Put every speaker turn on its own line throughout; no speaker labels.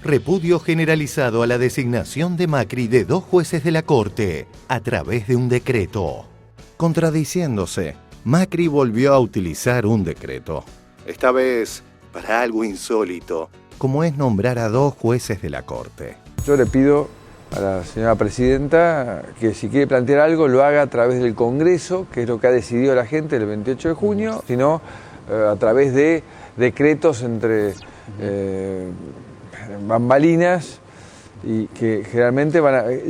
Repudio generalizado a la designación de Macri de 2 jueces de la Corte a través de un decreto. Contradiciéndose, Macri volvió a utilizar un decreto. Esta vez para algo insólito, como es nombrar a 2 jueces de la Corte.
Yo le pido a la señora presidenta que si quiere plantear algo lo haga a través del Congreso, que es lo que ha decidido la gente el 28 de junio, sino a través de decretos entre bambalinas y que generalmente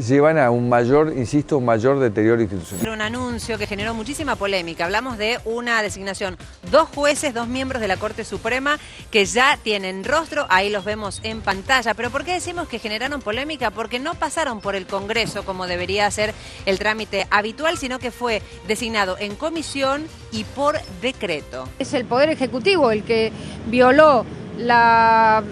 llevan a un mayor, insisto, un mayor deterioro institucional.
Un anuncio que generó muchísima polémica. Hablamos de una designación, 2 jueces, 2 miembros de la Corte Suprema que ya tienen rostro, ahí los vemos en pantalla. Pero ¿por qué decimos que generaron polémica? Porque no pasaron por el Congreso como debería ser el trámite habitual, sino que fue designado en comisión y por decreto.
Es el Poder Ejecutivo el que violó al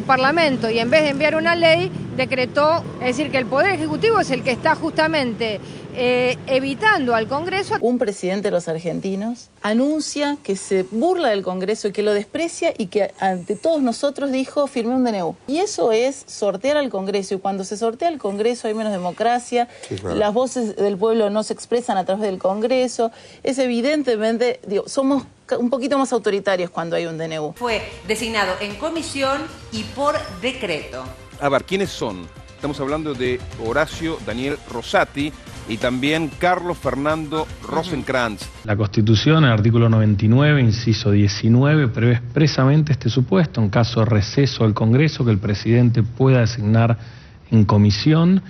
Parlamento y en vez de enviar una ley, decretó, es decir, que el Poder Ejecutivo es el que está justamente evitando al Congreso.
Un presidente de los argentinos anuncia que se burla del Congreso y que lo desprecia y que ante todos nosotros dijo, firmé un DNU. Y eso es sortear al Congreso, y cuando se sortea al Congreso hay menos democracia, sí, claro. Las voces del pueblo no se expresan a través del Congreso, es evidentemente, somos un poquito más autoritarios cuando hay un DNU.
Fue designado en comisión y por decreto.
A ver, ¿quiénes son? Estamos hablando de Horacio Daniel Rosati y también Carlos Fernando Rosenkrantz.
La Constitución, en el artículo 99, inciso 19, prevé expresamente este supuesto, en caso de receso del Congreso, que el presidente pueda designar en comisión.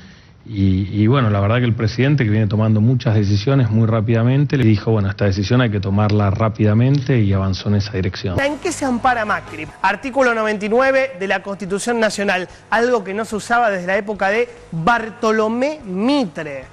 Y bueno, la verdad que el presidente, que viene tomando muchas decisiones muy rápidamente, le dijo, bueno, esta decisión hay que tomarla rápidamente, y avanzó en esa dirección.
¿En qué se ampara Macri? Artículo 99 de la Constitución Nacional, algo que no se usaba desde la época de Bartolomé Mitre,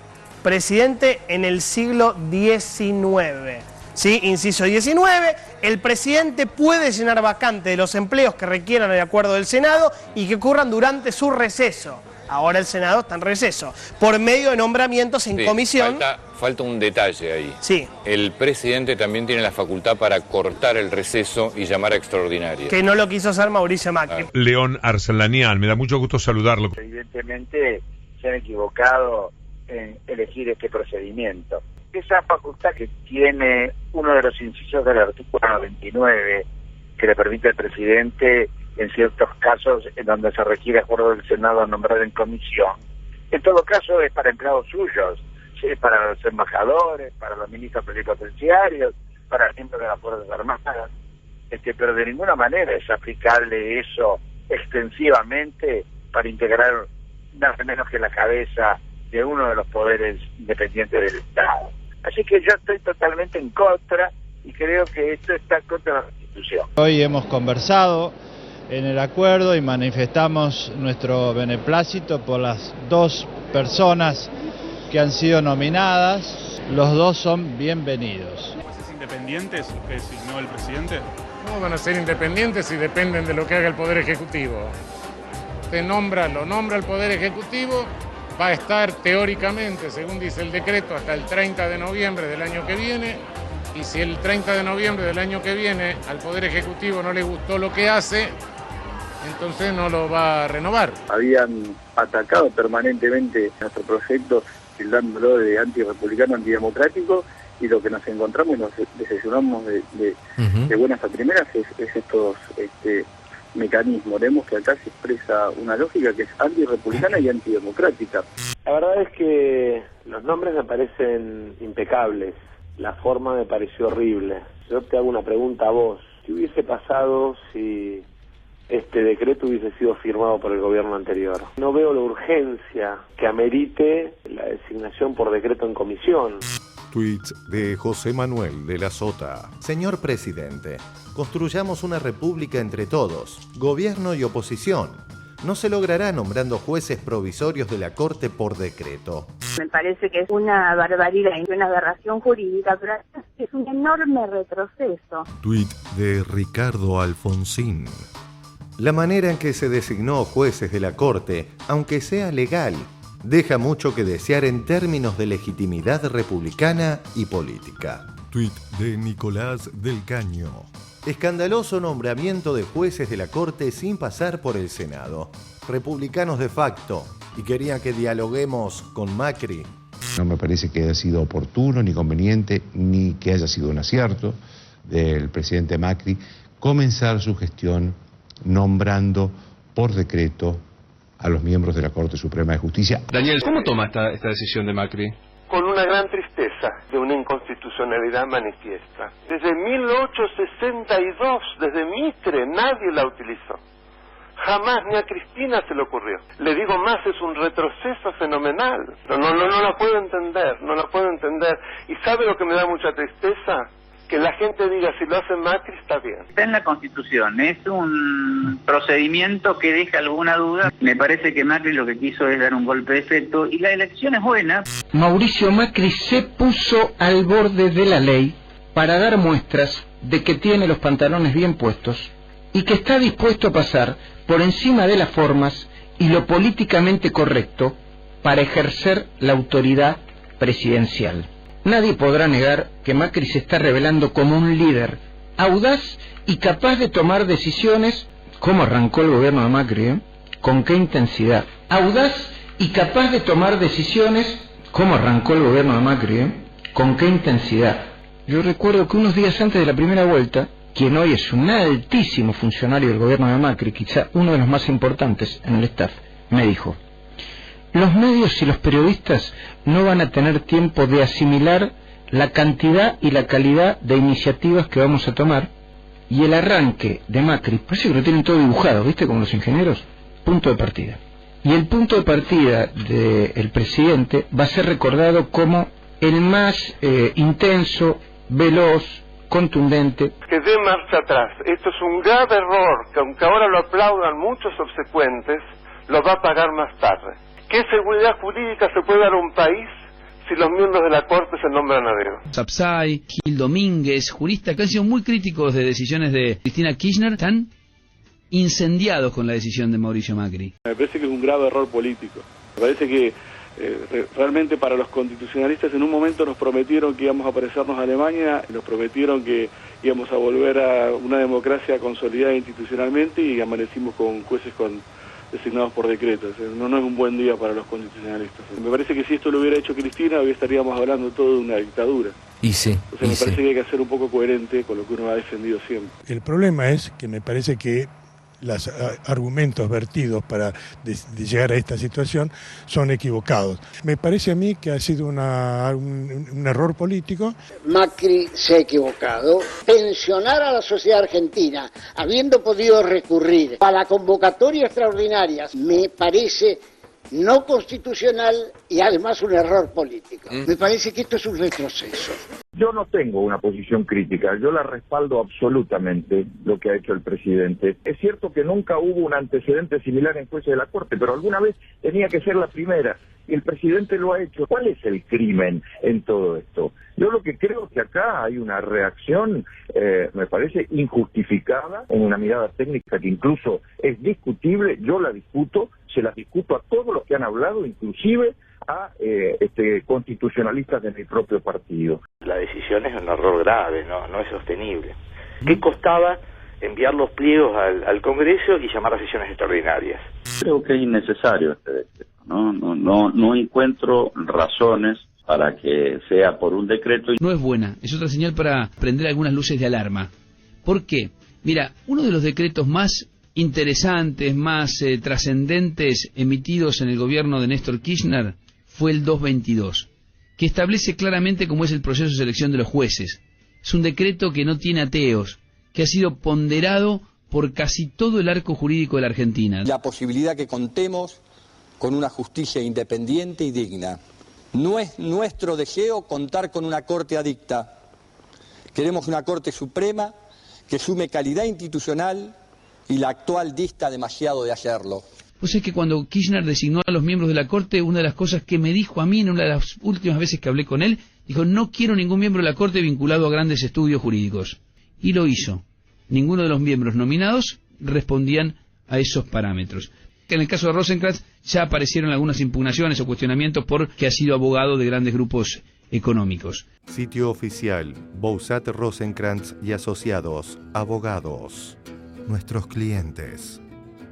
presidente en el siglo XIX. ¿Sí? Inciso 19, el presidente puede llenar vacante de los empleos que requieran el acuerdo del Senado y que ocurran durante su receso. Ahora el Senado está en receso, por medio de nombramientos en comisión.
Falta un detalle ahí.
Sí.
El presidente también tiene la facultad para cortar el receso y llamar a extraordinaria.
Que no lo quiso hacer Mauricio Macri.
León Arcelanian, me da mucho gusto saludarlo.
Evidentemente se han equivocado en elegir este procedimiento. Esa facultad que tiene uno de los incisos del artículo 99, que le permite al presidente, en ciertos casos en donde se requiere acuerdo del Senado a nombrar en comisión, en todo caso es para empleados suyos, ¿sí? Para los embajadores, para los ministros plenipotenciarios, para miembros de las Fuerzas Armadas, pero de ninguna manera es aplicable eso extensivamente para integrar nada menos que la cabeza de uno de los poderes independientes del Estado. Así que yo estoy totalmente en contra y creo que esto está contra la Constitución.
Hoy hemos conversado en el acuerdo y manifestamos nuestro beneplácito por las 2 personas que han sido nominadas. Los 2 son bienvenidos.
¿Jueces independientes que designó el presidente?
No van a ser independientes y dependen de lo que haga el Poder Ejecutivo. Usted lo nombra el Poder Ejecutivo, va a estar teóricamente, según dice el decreto, hasta el 30 de noviembre del año que viene. Y si el 30 de noviembre del año que viene al Poder Ejecutivo no le gustó lo que hace, entonces no lo va a renovar.
Habían atacado permanentemente nuestro proyecto, tildándolo de antirrepublicano, antidemocrático, y lo que nos encontramos y nos desayunamos de buenas a primeras es estos mecanismos. Vemos que acá se expresa una lógica que es antirrepublicana y antidemocrática.
La verdad es que los nombres me parecen impecables. La forma me pareció horrible. Yo te hago una pregunta a vos. ¿Qué hubiese pasado si este decreto hubiese sido firmado por el gobierno anterior? No veo la urgencia que amerite la designación por decreto en comisión.
Tweets de José Manuel de la Sota. Señor presidente, construyamos una república entre todos, gobierno y oposición. No se logrará nombrando jueces provisorios de la Corte por decreto.
Me parece que es una barbaridad y una aberración jurídica, pero es un enorme retroceso.
Tuit de Ricardo Alfonsín. La manera en que se designó jueces de la Corte, aunque sea legal, deja mucho que desear en términos de legitimidad republicana y política. Tuit de Nicolás del Caño. Escandaloso nombramiento de jueces de la Corte sin pasar por el Senado. Republicanos de facto, y querían que dialoguemos con Macri.
No me parece que haya sido oportuno, ni conveniente, ni que haya sido un acierto del presidente Macri comenzar su gestión nombrando por decreto a los miembros de la Corte Suprema de Justicia.
Daniel, ¿cómo toma esta decisión de Macri?
Con una gran tristeza de una inconstitucionalidad manifiesta. Desde 1862, desde Mitre, nadie la utilizó. Jamás, ni a Cristina se le ocurrió. Le digo más, es un retroceso fenomenal. No la puedo entender, no la puedo entender. ¿Y sabe lo que me da mucha tristeza? Que la gente diga, si lo hace Macri, está bien.
Está en la Constitución, es un procedimiento que deja alguna duda. Me parece que Macri lo que quiso es dar un golpe de efecto y la elección es buena.
Mauricio Macri se puso al borde de la ley para dar muestras de que tiene los pantalones bien puestos y que está dispuesto a pasar por encima de las formas y lo políticamente correcto para ejercer la autoridad presidencial. Nadie podrá negar que Macri se está revelando como un líder audaz y capaz de tomar decisiones. ¿Cómo arrancó el gobierno de Macri? ¿Con qué intensidad? Audaz y capaz de tomar decisiones. ¿Cómo arrancó el gobierno de Macri? ¿Con qué intensidad? Yo recuerdo que unos días antes de la primera vuelta, quien hoy es un altísimo funcionario del gobierno de Macri, quizá uno de los más importantes en el staff, me dijo: los medios y los periodistas no van a tener tiempo de asimilar la cantidad y la calidad de iniciativas que vamos a tomar, y el arranque de Macri, parece que lo tienen todo dibujado, ¿viste? Como los ingenieros, punto de partida. Y el punto de partida del presidente va a ser recordado como el más intenso, veloz, contundente.
Que dé marcha atrás. Esto es un grave error, que aunque ahora lo aplaudan muchos subsecuentes, lo va a pagar más tarde. ¿Qué seguridad jurídica se puede dar a un país si los miembros de la Corte se nombran a dedo?
Sapsay, Gil Domínguez, juristas que han sido muy críticos de decisiones de Cristina Kirchner, están incendiados con la decisión de Mauricio Macri.
Me parece que es un grave error político. Me parece que realmente para los constitucionalistas en un momento nos prometieron que íbamos a parecernos a Alemania, nos prometieron que íbamos a volver a una democracia consolidada institucionalmente y amanecimos con jueces designados por decreto. No es un buen día para los constitucionalistas. Me parece que si esto lo hubiera hecho Cristina, hoy estaríamos hablando todo de una dictadura.
Y sí.
Entonces me parece que hay que ser un poco coherente con lo que uno ha defendido siempre.
El problema es que me parece que los argumentos vertidos para de llegar a esta situación son equivocados. Me parece a mí que ha sido un error político.
Macri se ha equivocado. Pensionar a la sociedad argentina, habiendo podido recurrir a la convocatoria extraordinaria, me parece no constitucional y además un error político. Me parece que esto es un retroceso.
Yo no tengo una posición crítica, yo la respaldo absolutamente lo que ha hecho el presidente. Es cierto que nunca hubo un antecedente similar en jueces de la Corte, pero alguna vez tenía que ser la primera, y el presidente lo ha hecho. ¿Cuál es el crimen en todo esto? Yo lo que creo que acá hay una reacción, me parece injustificada, en una mirada técnica que incluso es discutible, yo la discuto, se la discuto a todos los que han hablado, inclusive a constitucionalistas de mi propio partido.
La decisión es un error grave, no es sostenible. ¿Qué costaba enviar los pliegos al Congreso y llamar a sesiones extraordinarias?
Creo que es innecesario este decreto, no encuentro razones para que sea por un decreto.
No es buena, es otra señal para prender algunas luces de alarma. ¿Por qué? Mira, uno de los decretos más interesantes, más trascendentes emitidos en el gobierno de Néstor Kirchner fue el 222, que establece claramente cómo es el proceso de selección de los jueces. Es un decreto que no tiene ateos, que ha sido ponderado por casi todo el arco jurídico de la Argentina.
La posibilidad que contemos con una justicia independiente y digna. No es nuestro deseo contar con una Corte adicta. Queremos una Corte Suprema que sume calidad institucional y la actual dista demasiado de hacerlo.
Pues es que cuando Kirchner designó a los miembros de la Corte, una de las cosas que me dijo a mí en una de las últimas veces que hablé con él, dijo: no quiero ningún miembro de la Corte vinculado a grandes estudios jurídicos. Y lo hizo. Ninguno de los miembros nominados respondían a esos parámetros. En el caso de Rosenkrantz ya aparecieron algunas impugnaciones o cuestionamientos porque ha sido abogado de grandes grupos económicos.
Sitio oficial, Boussat Rosenkrantz y Asociados, abogados. Nuestros clientes.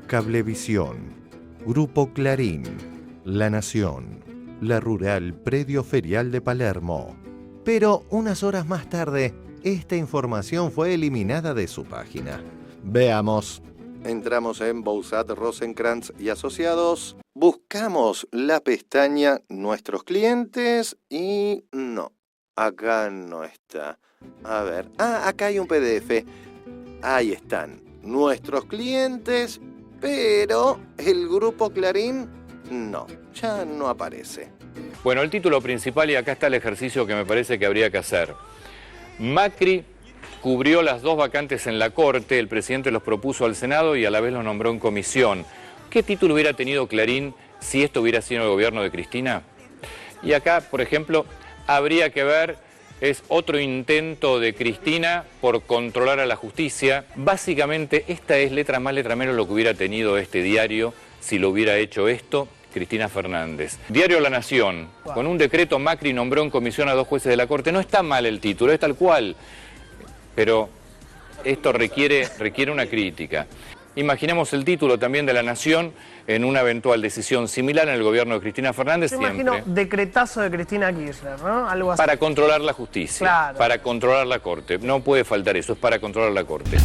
Cablevisión, Grupo Clarín, La Nación, La Rural Predio Ferial de Palermo. Pero unas horas más tarde, esta información fue eliminada de su página. Veamos. Entramos en Boussat Rosenkrantz y Asociados, buscamos la pestaña Nuestros clientes y no, acá no está. A ver, acá hay un PDF. Ahí están, Nuestros clientes, pero el Grupo Clarín no, ya no aparece.
Bueno, el título principal, y acá está el ejercicio que me parece que habría que hacer. Macri cubrió las 2 vacantes en la Corte, el presidente los propuso al Senado y a la vez los nombró en comisión. ¿Qué título hubiera tenido Clarín si esto hubiera sido el gobierno de Cristina? Y acá, por ejemplo, habría que ver, es otro intento de Cristina por controlar a la justicia. Básicamente, esta es letra más, letra menos lo que hubiera tenido este diario si lo hubiera hecho esto Cristina Fernández. Diario La Nación, con un decreto Macri nombró en comisión a 2 jueces de la Corte. No está mal el título, es tal cual. Pero esto requiere una crítica. Imaginemos el título también de La Nación en una eventual decisión similar en el gobierno de Cristina Fernández.
Yo imagino decretazo de Cristina Kirchner, ¿no? Algo así.
Para controlar la justicia, claro. Para controlar la Corte. No puede faltar eso, es para controlar la Corte.